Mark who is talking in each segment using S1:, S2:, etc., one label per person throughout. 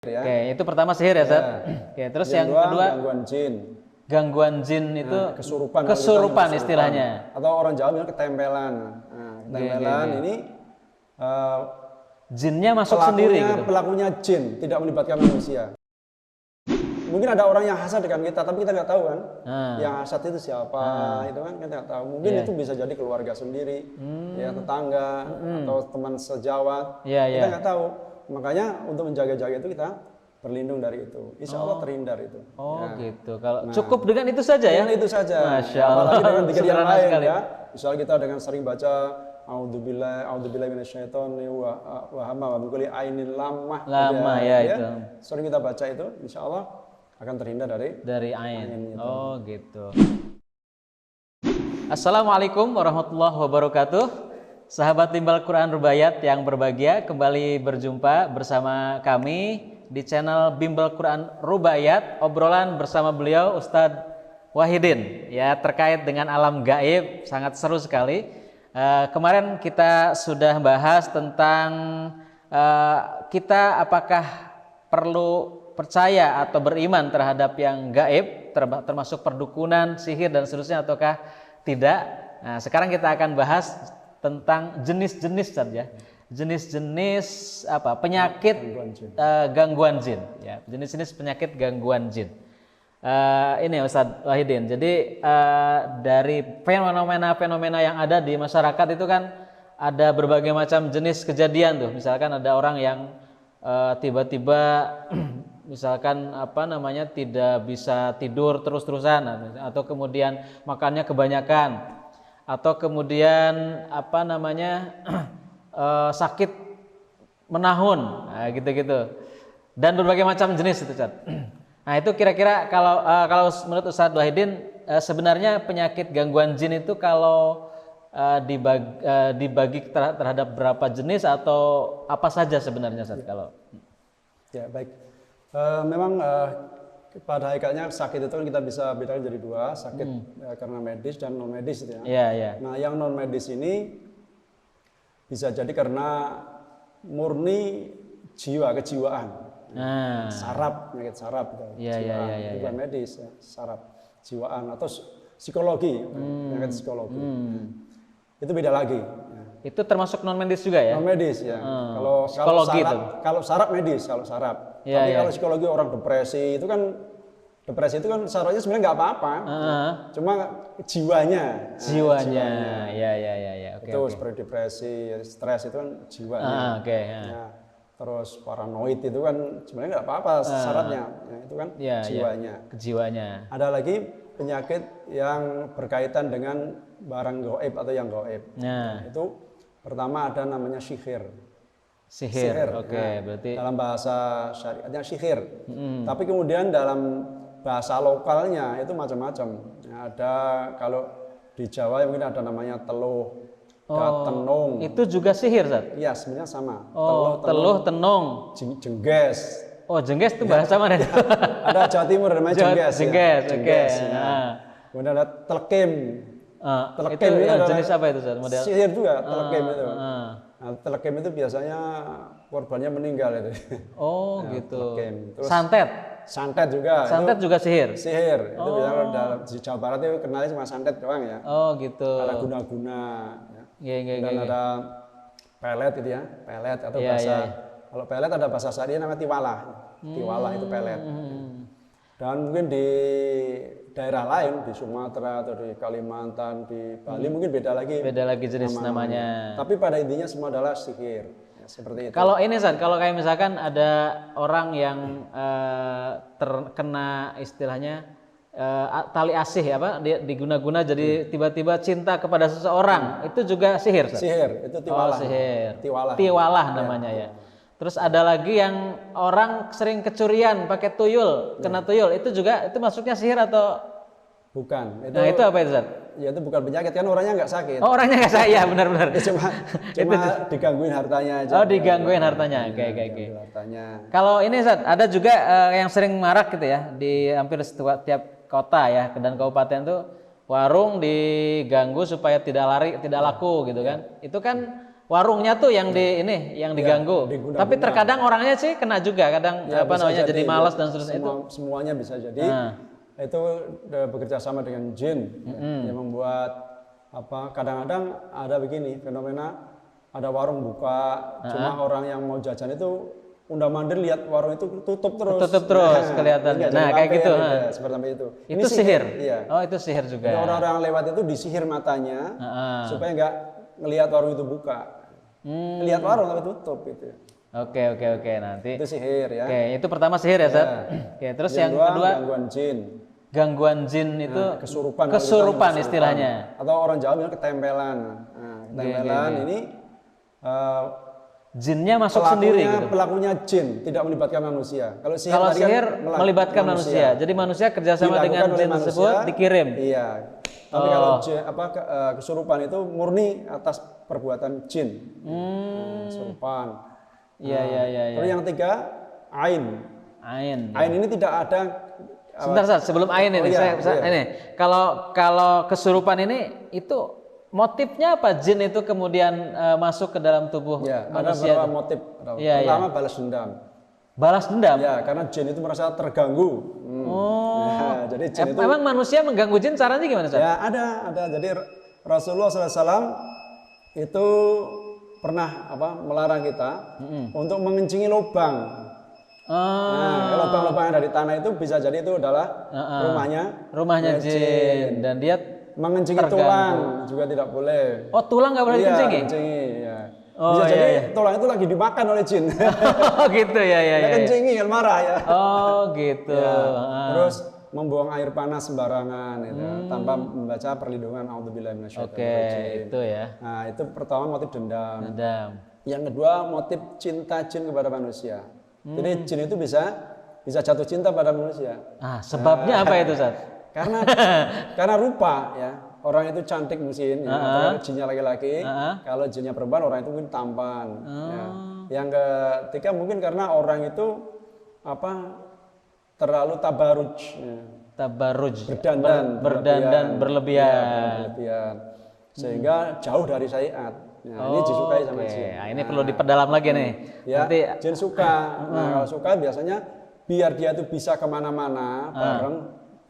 S1: ya.
S2: Oke, itu pertama sihir ya, Ustaz.
S1: Ya.
S2: Oke, terus
S1: Yang
S2: yang kedua
S1: gangguan jin.
S2: gangguan jin itu
S1: Kesurupan.
S2: kesurupan istilahnya.
S1: Atau orang Jawa bilang ketempelan. Nah, ketempelan ini
S2: jinnya masuk sendiri gitu.
S1: Pelakunya jin, tidak melibatkan manusia. Mungkin ada orang yang hasad dengan kita, tapi kita nggak tahu kan. Yang hasad itu siapa, itu kan kita nggak tahu. Mungkin itu bisa jadi keluarga sendiri, ya tetangga atau teman sejawat. Kita nggak tahu. Makanya untuk menjaga-jaga itu kita berlindung dari itu. Insya Allah terhindar itu.
S2: Oh ya. Gitu. Kalau cukup dengan itu saja ya?
S1: Dengan itu saja.
S2: Masya Allah.
S1: Apalagi dengan dikir yang lain
S2: sekali.
S1: ya. Misalnya kita dengan sering baca A'udzubillahi minasyaitonir wa hamma wa min kulli ainin lamah.
S2: Ya itu.
S1: Sering kita baca itu, insya Allah akan terhindar dari
S2: ain. Oh gitu. Assalamualaikum warahmatullahi wabarakatuh. Sahabat Timbal Quran Rubaiyat yang berbahagia, kembali berjumpa bersama kami di channel Bimbel Quran Rubaiyat, obrolan bersama beliau Ustadz Wahidin ya, terkait dengan alam gaib. Sangat seru sekali. Kemarin kita sudah bahas tentang kita apakah perlu percaya atau beriman terhadap yang gaib, termasuk perdukunan, sihir dan seterusnya, ataukah tidak. Nah, sekarang kita akan bahas tentang jenis-jenis saja, jenis-jenis penyakit gangguan jin, ya, jenis-jenis penyakit gangguan jin. Ini Ustadz Wahidin. Jadi dari fenomena-fenomena yang ada di masyarakat itu kan ada berbagai macam jenis kejadian tuh. Misalkan ada orang yang tiba-tiba misalkan tidak bisa tidur terus-terusan, atau kemudian makannya kebanyakan, atau kemudian sakit menahun, gitu-gitu, dan berbagai macam jenis itu, Ustaz. Nah, itu kira-kira kalau menurut Ustadz Wahidin, sebenarnya penyakit gangguan jin itu kalau dibagi terhadap berapa jenis atau apa saja sebenarnya, Ustadz? Kalau
S1: ya baik, memang pada hakikatnya sakit itu kan kita bisa bedakan jadi dua, sakit karena medis dan non medis itu ya. Nah, yang non medis ini bisa jadi karena murni kejiwaan, saraf, penyakit saraf gitu. Bukan medis ya, saraf jiwaan atau psikologi, penyakit psikologi. Itu beda lagi.
S2: Itu termasuk non medis juga ya?
S1: Non medis ya. Kalau saraf medis, kalau saraf. Tapi kalau psikologi, orang depresi itu kan sarafnya sebenarnya nggak apa-apa. Cuma jiwanya.
S2: Oke,
S1: itu seperti depresi, stres itu kan jiwanya. Terus paranoid itu kan sebenarnya nggak apa-apa syaratnya. Itu kan jiwanya.
S2: Kejiwanya.
S1: Ada lagi penyakit yang berkaitan dengan barang gaib atau yang gaib. Nah, itu pertama ada namanya sihir.
S2: Berarti
S1: dalam bahasa syariatnya sihir. Tapi kemudian dalam bahasa lokalnya itu macam-macam. Ada kalau di Jawa mungkin ada namanya teluh, tenung.
S2: Itu juga sihir, Zat?
S1: Iya, sebenarnya sama.
S2: Teluh, tenung.
S1: Jengges.
S2: Oh, jengges itu bahasa mana?
S1: Ada Jawa Timur namanya jengges.
S2: Jengges.
S1: Kemudian ada telekim.
S2: Telekim itu jenis apa itu, Zat? Model
S1: sihir juga, telekim itu. Nah, telekim itu biasanya korbannya meninggal itu.
S2: Oh, gitu.
S1: Terus santet juga.
S2: Santet juga sihir.
S1: Itu biasanya di Jawa Barat itu kenalnya cuma santet doang ya.
S2: Oh, gitu.
S1: Ada guna-guna. Dan ada pelet itu ya, pelet atau bahasa. Kalau pelet ada bahasa syariah namanya tiwalah. Tiwalah itu pelet. Dan mungkin di daerah lain, di Sumatera atau di Kalimantan, di Bali mungkin beda lagi
S2: jenis namanya.
S1: Tapi pada intinya semua adalah sihir ya, seperti itu.
S2: Kalau ini, San, kalau kayak misalkan ada orang yang terkena istilahnya tali asih diguna-guna jadi tiba-tiba cinta kepada seseorang, itu juga sihir, San?
S1: Sihir, itu tiwalah.
S2: Sihir. Tiwalah namanya ya. Terus ada lagi yang orang sering kecurian pakai tuyul, kena tuyul, itu masuknya sihir atau
S1: bukan?
S2: Itu apa itu, Zat?
S1: Ya itu bukan penyakit, kan orangnya nggak sakit.
S2: Oh, orangnya nggak sakit, ya benar-benar.
S1: cuma digangguin hartanya aja.
S2: Oh, digangguin hartanya. Oke. Kalau ini, Zat, ada juga yang sering marak gitu ya, di hampir setiap kota ya dan kabupaten tuh warung diganggu supaya tidak laku gitu kan. Itu kan warungnya tuh yang yang diganggu. Tapi terkadang orangnya sih kena juga, kadang jadi malas dan seterusnya itu.
S1: Semuanya bisa jadi. Itu bekerja sama dengan jin yang membuat kadang-kadang ada begini fenomena, ada warung buka, cuma orang yang mau jajan itu undang-mandir lihat warung itu tutup terus
S2: kelihatannya. Nah, kayak gitu.
S1: Seperti itu.
S2: Itu sihir.
S1: Iya.
S2: Oh, itu sihir juga.
S1: Orang-orang lewat itu disihir matanya supaya nggak ngelihat warung itu buka. Lihat warung tapi tutup gitu.
S2: Oke, nanti.
S1: Itu sihir ya.
S2: Oke, itu pertama sihir ya, Zat. Oke, terus yang kedua
S1: gangguan jin.
S2: Gangguan jin itu kesurupan istilahnya.
S1: Atau orang Jawa bilang ketempelan. Ketempelan ini
S2: jinnya masuk sendiri gitu.
S1: Pelakunya jin, tidak melibatkan manusia. Kalau
S2: sihir melibatkan manusia. Jadi manusia kerjasama dengan jin tersebut dikirim.
S1: Iya. Tapi kalau kesurupan itu murni atas perbuatan jin. Kesurupan.
S2: Iya.
S1: Terus yang ketiga, ain. Ain ini tidak ada.
S2: Sebentar, sebelum ain ini, ini kalau kesurupan ini itu motifnya apa? Jin itu kemudian masuk ke dalam tubuh manusia.
S1: Ada beberapa motif. Pertama balas dendam.
S2: Balas dendam?
S1: Ya, karena jin itu merasa terganggu. Jadi jin itu.
S2: Memang manusia mengganggu jin caranya gimana, Ustaz?
S1: Ya, ada. Jadi Rasulullah SAW itu pernah melarang kita untuk mengencingi lubang. Lubang-lubang yang dari tanah itu bisa jadi itu adalah rumahnya jin. Dan dia mengencingi tulang juga tidak boleh.
S2: Oh, tulang nggak boleh dikencingi?
S1: Ya. Bisa jadi tulang itu lagi dimakan oleh jin.
S2: Oh gitu ya.
S1: Kencingi kan marah ya.
S2: Oh gitu.
S1: Terus membuang air panas sembarangan gitu, tanpa membaca perlindungan auzubillahi minasyaitonir rajim.
S2: Itu ya.
S1: Nah, itu pertama motif dendam. Yang kedua motif cinta jin kepada manusia. Jadi jin itu bisa jatuh cinta pada manusia.
S2: Sebabnya apa itu, Ustaz?
S1: Karena rupa ya. Orang itu cantik mungkin, atau jinnya laki-laki. Kalau jinnya perempuan, orang itu mungkin tampan. Ya. Yang ketiga mungkin karena orang itu terlalu tabaruj. Ya.
S2: Tabaruj.
S1: Berdandan
S2: berlebihan.
S1: Sehingga jauh dari syariat. Ini disukai sama jin.
S2: Ini perlu diperdalam lagi nih.
S1: Ya, nanti jin suka. Kalau suka biasanya biar dia tuh bisa kemana-mana bareng,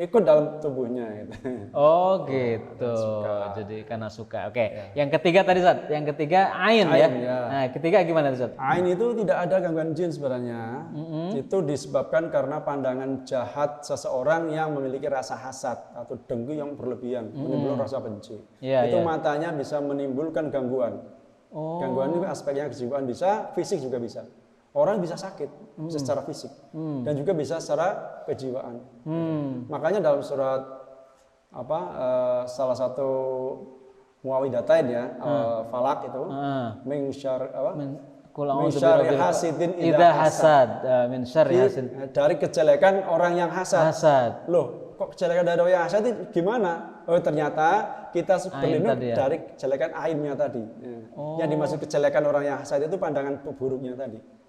S1: ikut dalam tubuhnya gitu.
S2: Oh gitu. Jadi karena suka. Oke. Yang ketiga tadi, Zat. Yang ketiga ain ya. Nah, ketiga gimana, Zat?
S1: Ain itu tidak ada gangguan jin sebenarnya. Itu disebabkan karena pandangan jahat seseorang yang memiliki rasa hasad atau dengki yang berlebihan, menimbulkan rasa benci. Itu matanya bisa menimbulkan gangguan. Gangguan itu aspeknya kejiwaan bisa, fisik juga bisa. Orang bisa sakit secara fisik dan juga bisa secara kejiwaan. Makanya dalam surat salah satu Muawwidhatain ya, Falak itu min syarri hasidin idza hasad, min syarri hasid, dari kejelekan orang yang hasad. Loh, kok kejelekan dari orang yang hasad itu gimana? Oh, ternyata kita berlindung dari kejelekan ainnya tadi. Yang dimaksud kejelekan orang yang hasad itu pandangan buruknya tadi.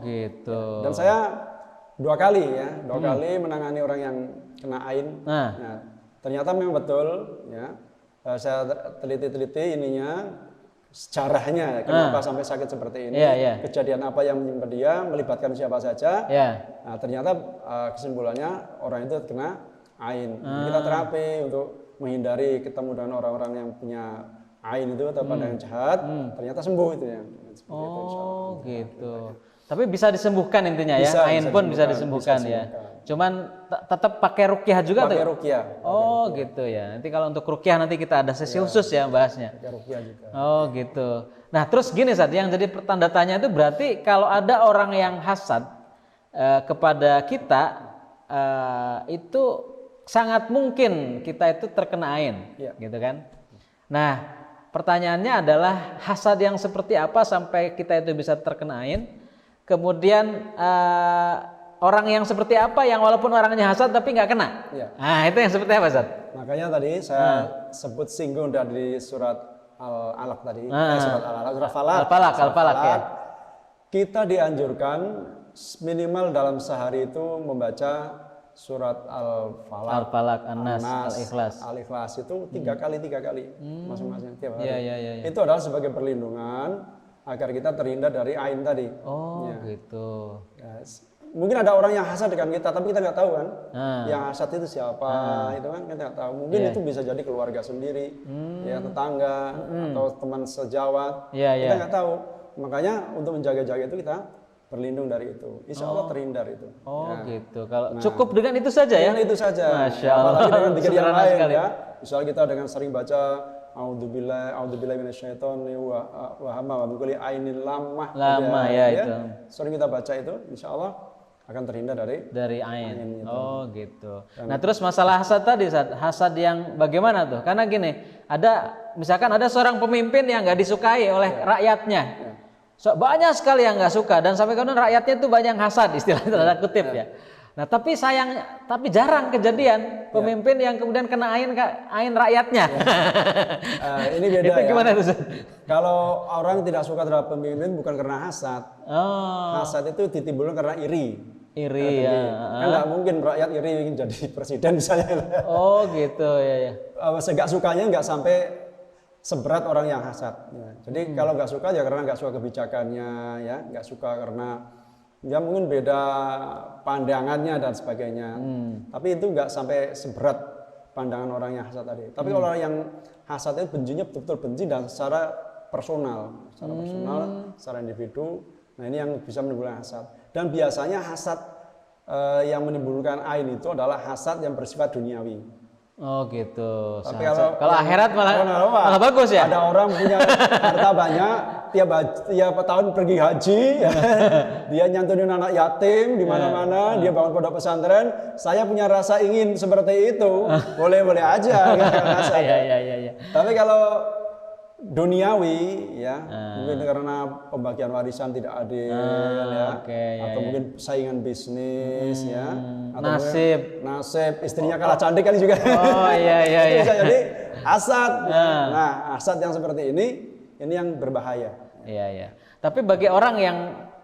S2: Gitu.
S1: Dan saya dua kali menangani orang yang kena ain. Ternyata memang betul ya. Saya teliti ininya sejarahnya kenapa sampai sakit seperti ini. Kejadian apa yang menimpa dia, melibatkan siapa saja. Nah, ternyata kesimpulannya orang itu kena ain. Kita terapi untuk menghindari ketemu dengan orang-orang yang punya ain itu atau pandangan jahat. Ternyata sembuh itu ya.
S2: Gitu. Tapi bisa disembuhkan intinya ya. Ain pun bisa disembuhkan ya. Cuman tetap pakai ruqyah juga tuh.
S1: Pakai ruqyah.
S2: Gitu ya. Nanti kalau untuk ruqyah nanti kita ada sesi khusus ya bahasnya.
S1: Pakai ruqyah juga.
S2: Gitu. Nah, terus gini Zat, yang jadi tanda tanya itu berarti kalau ada orang yang hasad kepada kita itu sangat mungkin kita itu terkena ain, gitu kan? Nah, pertanyaannya adalah hasad yang seperti apa sampai kita itu bisa terkena ain? Kemudian orang yang seperti apa yang walaupun orangnya hasad tapi nggak kena? Nah, itu yang seperti apa, Zat?
S1: Makanya tadi saya sebut singgung dari surat Al-Alaq tadi, surat Al-Falaq ya. Kita dianjurkan minimal dalam sehari itu membaca surat Al-Falaq,
S2: Al-Falaq, An-Nas, Al-Ikhlas.
S1: Al-Ikhlas itu 3 kali masing-masing tiap hari.
S2: Ya.
S1: Itu adalah sebagai perlindungan agar kita terhindar dari ain tadi.
S2: Oh, gitu.
S1: Ya, mungkin ada orang yang hasad dengan kita, tapi kita nggak tahu kan. Yang hasad itu siapa, itu kan kita nggak tahu. Mungkin itu bisa jadi keluarga sendiri, ya tetangga atau teman sejawat. Kita nggak tahu. Makanya untuk menjaga-jaga itu kita berlindung dari itu. Insya Allah terhindar itu.
S2: Gitu. Kalau cukup dengan itu saja ya?
S1: Dengan itu saja.
S2: Masya Allah.
S1: Apalagi dengan zikir yang lain
S2: sekali.
S1: ya. Misalnya kita dengan sering baca A'udzubillahi minasyaitonir wa hamma wa min kulli ainin lamah.
S2: Itu.
S1: Sering kita baca itu, insya Allah akan terhindar dari
S2: ain. Oh gitu. Nah terus masalah hasad tadi, hasad yang bagaimana tuh? Karena gini, misalkan ada seorang pemimpin yang nggak disukai oleh rakyatnya. Banyak sekali yang nggak suka dan sampai kemudian rakyatnya itu banyak hasad, istilah tanda kutip ya. Nah tapi jarang kejadian pemimpin yang kemudian kena ain rakyatnya.
S1: Ini beda.
S2: Itu gimana tuh?
S1: Kalau orang tidak suka terhadap pemimpin bukan karena hasad. Hasad itu ditimbulkan karena iri. Kan nggak mungkin rakyat iri ingin jadi presiden misalnya.
S2: Oh gitu ya.
S1: Nggak sukanya nggak sampai seberat orang yang hasad. Jadi kalau nggak suka ya karena nggak suka kebijakannya, ya nggak suka karena ya mungkin beda pandangannya dan sebagainya. Tapi itu nggak sampai seberat pandangan orang yang hasad tadi. Tapi kalau orang yang hasad itu bencinya betul-betul benci dan secara personal, secara individu. Nah ini yang bisa menimbulkan hasad. Dan biasanya hasad yang menimbulkan ain itu adalah hasad yang bersifat duniawi.
S2: Oh gitu.
S1: Tapi
S2: kalau akhirat malah bagus ya.
S1: Ada orang punya harta banyak, tiap tahun pergi haji, dia nyantunin anak yatim di mana-mana, dia bangun pondok pesantren. Saya punya rasa ingin seperti itu, boleh-boleh aja.
S2: Iya.
S1: Tapi kalau duniawi, ya mungkin karena pembagian warisan tidak adil, atau mungkin saingan bisnis, ya. Atau nasib istrinya kalah cantik kan juga. Itu bisa jadi hasad. Nah, hasad yang seperti ini yang berbahaya.
S2: Iya. Tapi bagi orang yang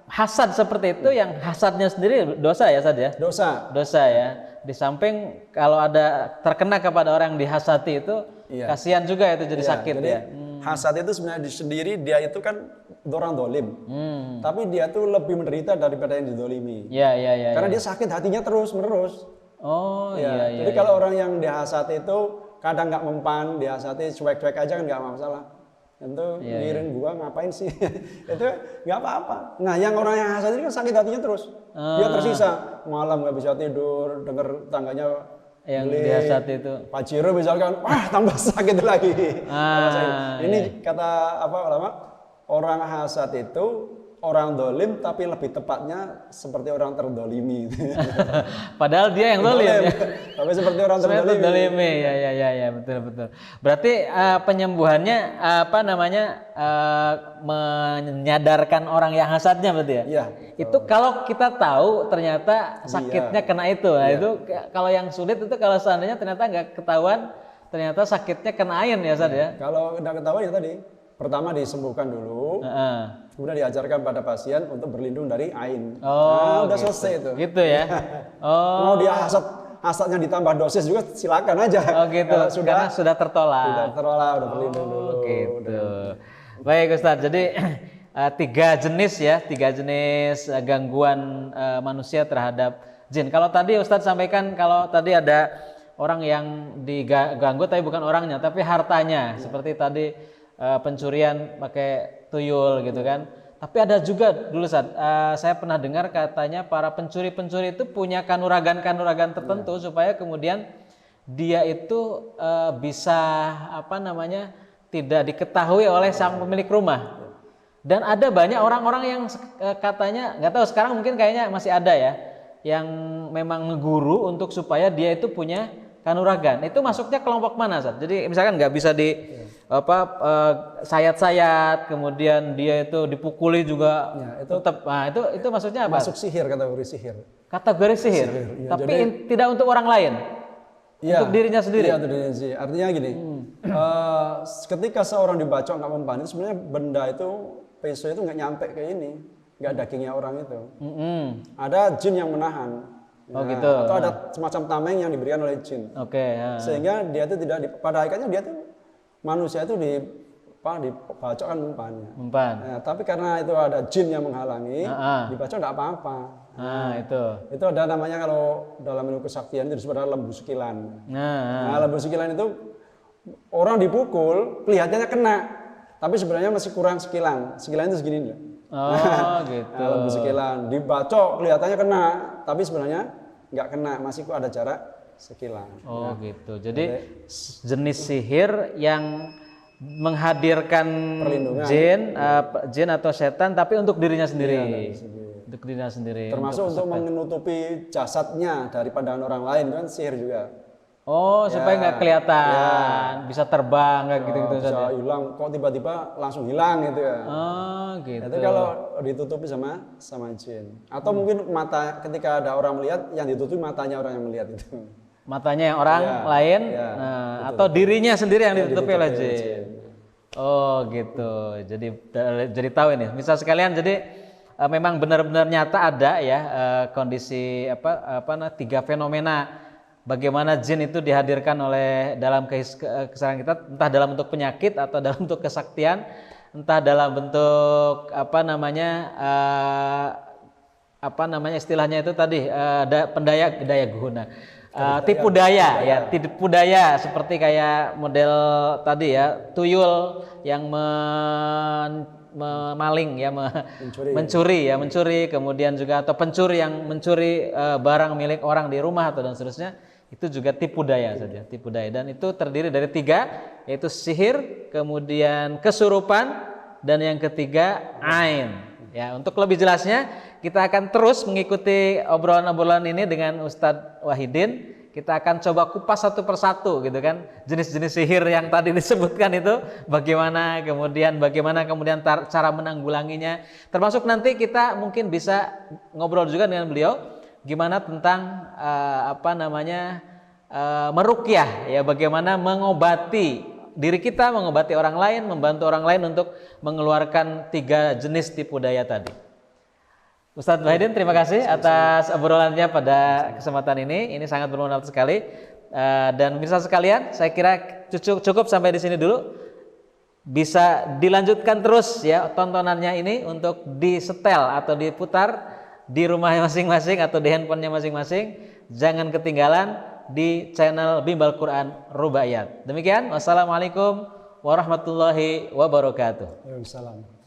S2: hasad seperti itu, yang hasadnya sendiri dosa ya, Sad ya? Dosa ya. Di samping kalau ada terkena kepada orang yang dihasati itu, kasihan juga itu jadi sakit
S1: jadi,
S2: ya.
S1: Hasad itu sebenarnya sendiri dia itu kan orang dolim, tapi dia tuh lebih menderita daripada yang didolimi.
S2: Iya.
S1: Karena dia sakit hatinya terus menerus.
S2: Iya.
S1: Jadi kalau orang yang dihasati itu kadang nggak mempan, dihasati cuek-cuek aja kan nggak masalah. Tentu ngirin gua ngapain sih? Itu nggak apa-apa. Nah yang orang yang hasad ini kan sakit hatinya terus. Dia tersisa malam nggak bisa tidur, dengar tangganya
S2: yang dihasati itu
S1: Pajero misalkan, wah tambah sakit lagi. Ini kata ulama, orang hasad itu orang dolim tapi lebih tepatnya seperti orang terdolimi.
S2: Padahal dia yang dolim.
S1: Tapi seperti orang terdolimi.
S2: Ya, betul. Berarti penyembuhannya menyadarkan orang yang hasadnya berarti ya? Iya. Itu kalau kita tahu ternyata sakitnya kena itu. Nah, itu kalau yang sulit itu kalau seandainya ternyata nggak ketahuan ternyata sakitnya kena ain ya, Sad ya?
S1: Kalau nggak ketahuan ya tadi, pertama disembuhkan dulu. Kemudian diajarkan pada pasien untuk berlindung dari ain. Udah selesai itu.
S2: Gitu ya.
S1: Mau dia hasadnya ditambah dosis juga silakan aja.
S2: Gitu. Karena sudah tertolak.
S1: Udah berlindung dulu.
S2: Gitu. Baik Ustadz. Jadi tiga jenis gangguan manusia terhadap jin. Kalau tadi Ustadz sampaikan kalau tadi ada orang yang diganggu tapi bukan orangnya tapi hartanya. Seperti tadi pencurian pakai tuyul gitu kan. Tapi ada juga dulu saya pernah dengar katanya para pencuri-pencuri itu punya kanuragan tertentu supaya kemudian dia itu bisa tidak diketahui oleh sang pemilik rumah. Dan ada banyak orang-orang yang katanya nggak tahu sekarang mungkin kayaknya masih ada ya yang memang ngeguru untuk supaya dia itu punya kanuragan. Itu masuknya kelompok mana, Sad? Jadi misalkan nggak bisa sayat-sayat, kemudian dia itu dipukuli juga, itu tetap. Nah, itu maksudnya apa?
S1: Masuk sihir, kategori sihir.
S2: Kategori sihir. Tapi tidak untuk orang lain. Untuk dirinya sendiri.
S1: Iya, untuk dirinya sendiri. Artinya gini, ketika seorang dibacok nggak mempan, itu sebenarnya benda itu peso itu nggak nyampe ke ini, nggak dagingnya orang itu. Ada jin yang menahan.
S2: Oh gitu.
S1: Atau ada semacam tameng yang diberikan oleh jin.
S2: Oke.
S1: Sehingga dia itu tidak pada hakikatnya dia tuh manusia itu dibacok kan umpannya.
S2: Umpan.
S1: Tapi karena itu ada jin yang menghalangi, dibacok tidak apa-apa. Itu ada namanya kalau dalam ilmu kesaktian itu disebut lembu sekilan. Lembu sekilan itu orang dipukul kelihatannya kena, tapi sebenarnya masih kurang sekilan. Sekilan itu segini nih.
S2: Gitu.
S1: Lembu sekilan dibacok kelihatannya kena, tapi sebenarnya nggak kena, masih kok ada jarak sekilan.
S2: Gitu. Jadi jenis sihir yang menghadirkan jin atau setan, tapi untuk dirinya sendiri. Untuk dirinya sendiri.
S1: Termasuk untuk menutupi jasadnya dari pandangan orang lain, kan sihir juga.
S2: Supaya nggak kelihatan, bisa terbang kayak gitu-gitu
S1: bisa
S2: saja.
S1: Hilang, kok tiba-tiba langsung hilang gitu ya.
S2: Gitu.
S1: Itu kalau ditutupi sama jin. Atau mungkin mata, ketika ada orang melihat, yang ditutupi matanya orang yang melihat itu.
S2: Matanya yang orang lain, atau dirinya sendiri yang ditutupi oleh jin. Gitu. Jadi tahu ini. Misal sekalian, jadi memang benar-benar nyata ada ya kondisi tiga fenomena. Bagaimana jin itu dihadirkan oleh dalam keseharian kita, entah dalam bentuk penyakit atau dalam bentuk kesaktian, entah dalam bentuk istilahnya itu tadi daya guna, tipu daya ya, tipu daya seperti kayak model tadi ya, tuyul yang memaling ya, mencuri, kemudian juga atau pencuri yang mencuri barang milik orang di rumah atau dan seterusnya, itu juga tipu daya saja, tipu daya. Dan itu terdiri dari 3, yaitu sihir, kemudian kesurupan, dan yang ketiga ain. Ya, untuk lebih jelasnya kita akan terus mengikuti obrolan-obrolan ini dengan Ustadz Wahidin. Kita akan coba kupas satu persatu gitu kan, jenis-jenis sihir yang tadi disebutkan itu bagaimana kemudian cara menanggulanginya, termasuk nanti kita mungkin bisa ngobrol juga dengan beliau gimana tentang meruqyah ya, bagaimana mengobati diri kita, mengobati orang lain, membantu orang lain untuk mengeluarkan 3 jenis tipu daya tadi. Ustadz Wahidin, terima kasih atas obrolannya pada kesempatan ini. Ini sangat bermanfaat sekali. Dan pemirsa sekalian, saya kira cukup sampai di sini dulu. Bisa dilanjutkan terus ya tontonannya ini untuk disetel atau diputar di rumahnya masing-masing atau di handphonenya masing-masing. Jangan ketinggalan di channel Bimbal Quran Rubaiyat. Demikian, wassalamualaikum warahmatullahi wabarakatuh.
S1: Waalaikumsalam.